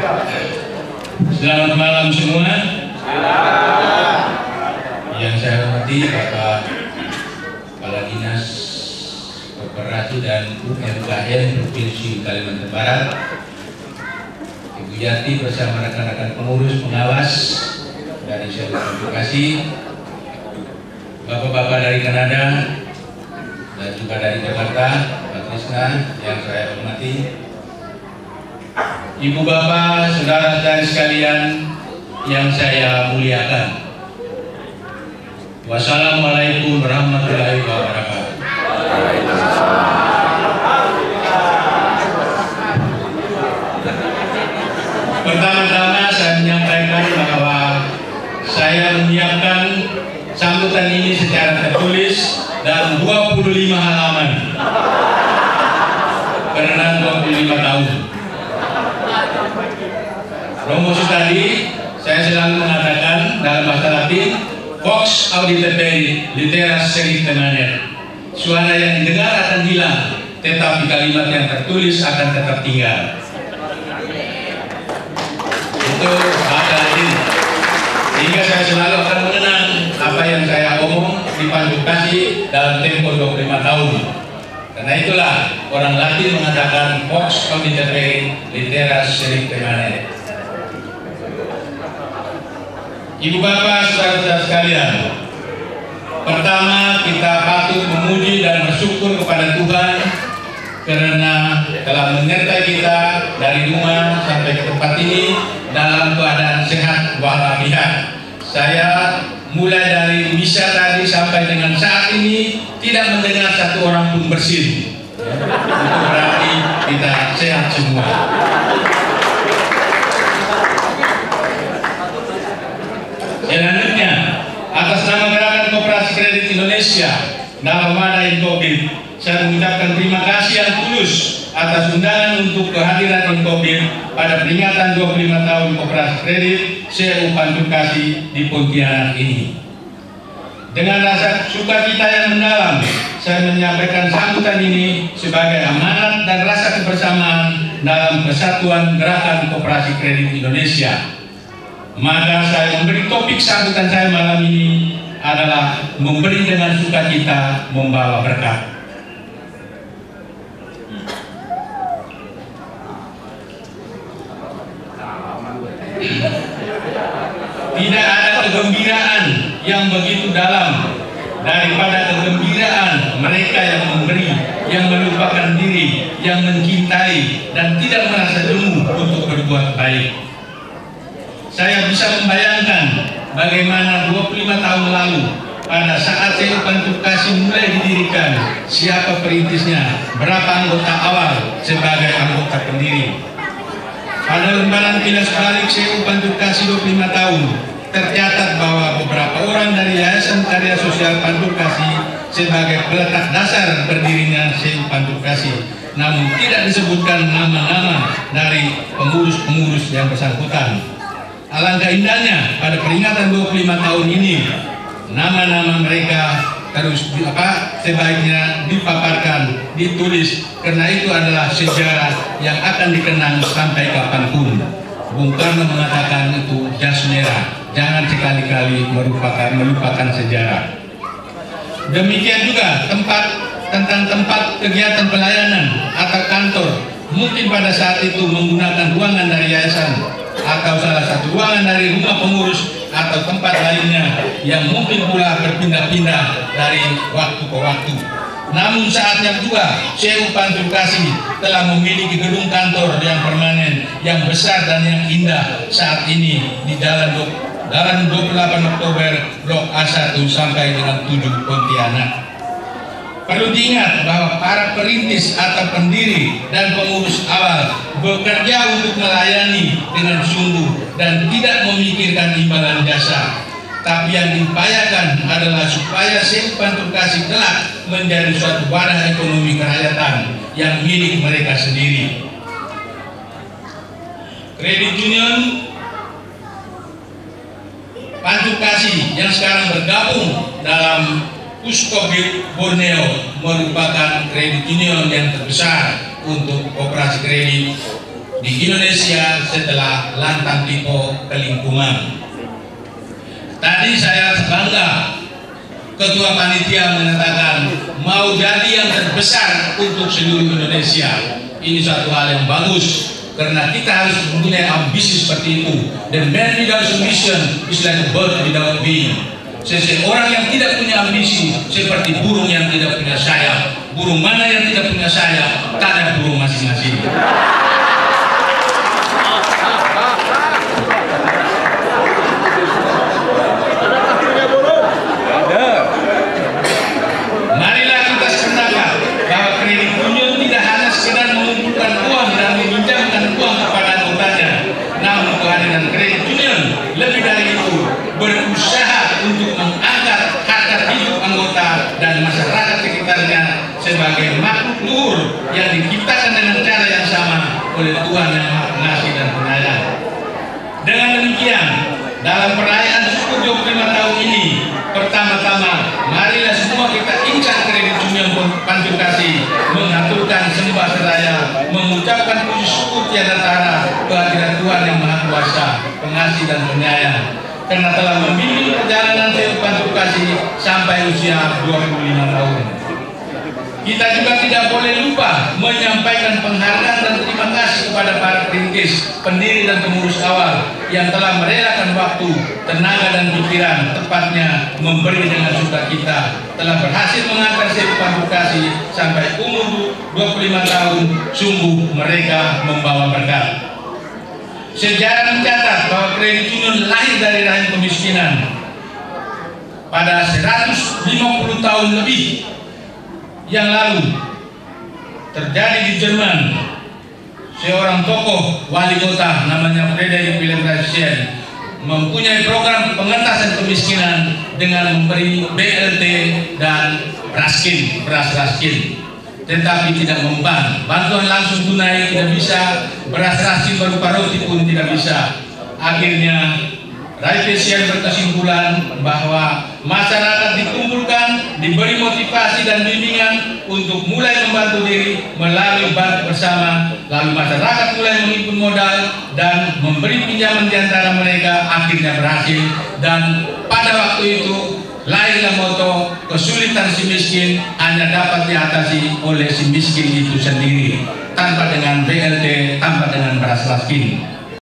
Selamat malam semua. Yang saya hormati Bapak Kepala Dinas Koperasi dan UMKM Provinsi Kalimantan Barat, Ibu Yati bersama rekan-rekan pengurus pengawas dari Seluruh Bekasi, Bapak-bapak dari Kanada dan juga dari Jakarta, Pak Krisna yang saya hormati, Ibu bapak, saudara-saudari sekalian yang saya muliakan. Wassalamualaikum warahmatullahi wabarakatuh. Pertama-tama saya menyampaikan bahwa saya menyiapkan sambutan ini secara tertulis dalam 25 halaman karena 25 tahun. Promosi tadi saya selalu mengatakan dalam bahasa Latin, vox auditeberi literas serita manet. Suara yang didengar akan hilang, tetapi kalimat yang tertulis akan tetap tinggal. Itu bahasa Latin. Sehingga saya selalu akan mengenang apa yang saya omong di Pandukasi dalam tempo 25 tahun. Karena itulah orang Latin mengatakan vox auditeberi literas serita manet. Ibu bapak, saudara-saudara sekalian, pertama kita patut memuji dan bersyukur kepada Tuhan karena telah menyertai kita dari rumah sampai ke tempat ini dalam keadaan sehat walafiat. Saya mulai dari misa tadi sampai dengan saat ini tidak mendengar satu orang pun bersin. Itu berarti kita sehat semua. Selanjutnya, atas nama Gerakan Koperasi Kredit Indonesia dalam masa COVID, saya mengucapkan terima kasih yang tulus atas undangan untuk kehadiran COVID pada peringatan 25 tahun Koperasi Kredit CU Pandukasi di Pontianak ini. Dengan rasa sukacita yang mendalam, saya menyampaikan sambutan ini sebagai amanat dan rasa kebersamaan dalam kesatuan Gerakan Koperasi Kredit Indonesia. Maka saya memberi topik sambutan saya malam ini adalah memberi dengan sukacita membawa berkat. Tidak ada kegembiraan yang begitu dalam daripada kegembiraan mereka yang memberi, yang melupakan diri, yang mencintai dan tidak merasa jemu untuk berbuat baik. Saya bisa membayangkan bagaimana 25 tahun lalu pada saat CU Pandukasi mulai didirikan, siapa perintisnya, berapa anggota awal sebagai anggota pendiri. Pada lembaran kilas balik CU Pandukasi 25 tahun, tercatat bahwa beberapa orang dari Yayasan Karya Sosial Pandukasi sebagai peletak dasar berdirinya CU Pandukasi, namun tidak disebutkan nama-nama dari pengurus-pengurus yang bersangkutan. Alangkah indahnya pada peringatan 25 tahun ini nama-nama mereka terus sebaiknya dipaparkan, ditulis, karena itu adalah sejarah yang akan dikenang sampai kapanpun. Bung Karno mengatakan itu jas merah, jangan sekali-kali melupakan sejarah. Demikian juga tentang tempat kegiatan pelayanan atau kantor, mungkin pada saat itu menggunakan ruangan dari yayasan atau salah satu ruangan dari rumah pengurus atau tempat lainnya yang mungkin pula berpindah-pindah dari waktu ke waktu. Namun saatnya juga CU Pandukasi telah memiliki gedung kantor yang permanen, yang besar dan yang indah saat ini di Jalan 28 Oktober Blok A1 sampai dengan 7 Pontianak. Perlu diingat bahwa para perintis atau pendiri dan pengurus awal bekerja untuk melayani dengan sungguh dan tidak memikirkan imbalan jasa. Tapi yang diupayakan adalah supaya CU Pandukasi kelak menjadi suatu wadah ekonomi kerakyatan yang milik mereka sendiri. Kredit Union Pandukasi yang sekarang bergabung dalam Puskobit Borneo merupakan kredit union yang terbesar untuk koperasi kredit di Indonesia setelah Lantang Tipo Kelingkungan. Tadi saya bangga Ketua Panitia mengatakan mau jadi yang terbesar untuk seluruh Indonesia. Ini suatu hal yang bagus karena kita harus mempunyai ambisi seperti itu. The man without ambition is like a bird without wing. Seseorang yang tidak punya ambisi seperti burung yang tidak punya sayap. Burung mana yang tidak punya sayap? Tanya burung masing-masing. Marilah kita sepakat bahwa kredit union tidak hanya sekedar mengumpulkan uang dan meminjamkan uang kepada anggotanya, namun kehadiran kredit union lebih dari itu, berusaha untuk mengangkat harkat hidup anggota dan masyarakat sekitarnya sebagai makhluk luhur yang diciptakan dengan cara yang sama oleh Tuhan yang Maha Pengasih dan Penyayang. Dengan demikian, dalam perayaan syukur 25 tahun ini, pertama-tama marilah semua kita ingat kredit union Pancur Kasih, mengaturkan sembah seraya, mengucapkan puji syukur tiada tara kehadiran Tuhan yang Maha Kuasa, Pengasih dan Penyayang, karena telah membimbing perjalanan saya Pancur Kasih sampai usia 25 tahun. Kita juga tidak boleh lupa menyampaikan penghargaan dan terima kasih kepada para perintis, pendiri dan pengurus awal yang telah merelakan waktu, tenaga dan pikiran, tepatnya memberi dengan sukacita, telah berhasil mengantar saya Pancur Kasih sampai umur 25 tahun. Sungguh mereka membawa berkat. Sejarah mencatat bahwa kredit union lahir dari rahim kemiskinan. Pada 150 tahun lebih yang lalu terjadi di Jerman, seorang tokoh wali kota namanya Friedrich Wilhelm Reich mempunyai program pengentasan kemiskinan dengan memberi BLT dan raskin, beras raskin, tetapi tidak mempan. Bantuan langsung tunai tidak bisa, beras raskin berupa roti pun tidak bisa. Akhirnya Raifesian berkesimpulan bahwa masyarakat dikumpulkan, diberi motivasi dan bimbingan untuk mulai membantu diri melalui bank bersama, lalu masyarakat mulai menghimpun modal dan memberi pinjaman di antara mereka, akhirnya berhasil. Dan pada waktu itu lahirlah moto kesulitan si miskin hanya dapat diatasi oleh si miskin itu sendiri, tanpa dengan BLT, tanpa dengan beras raskin.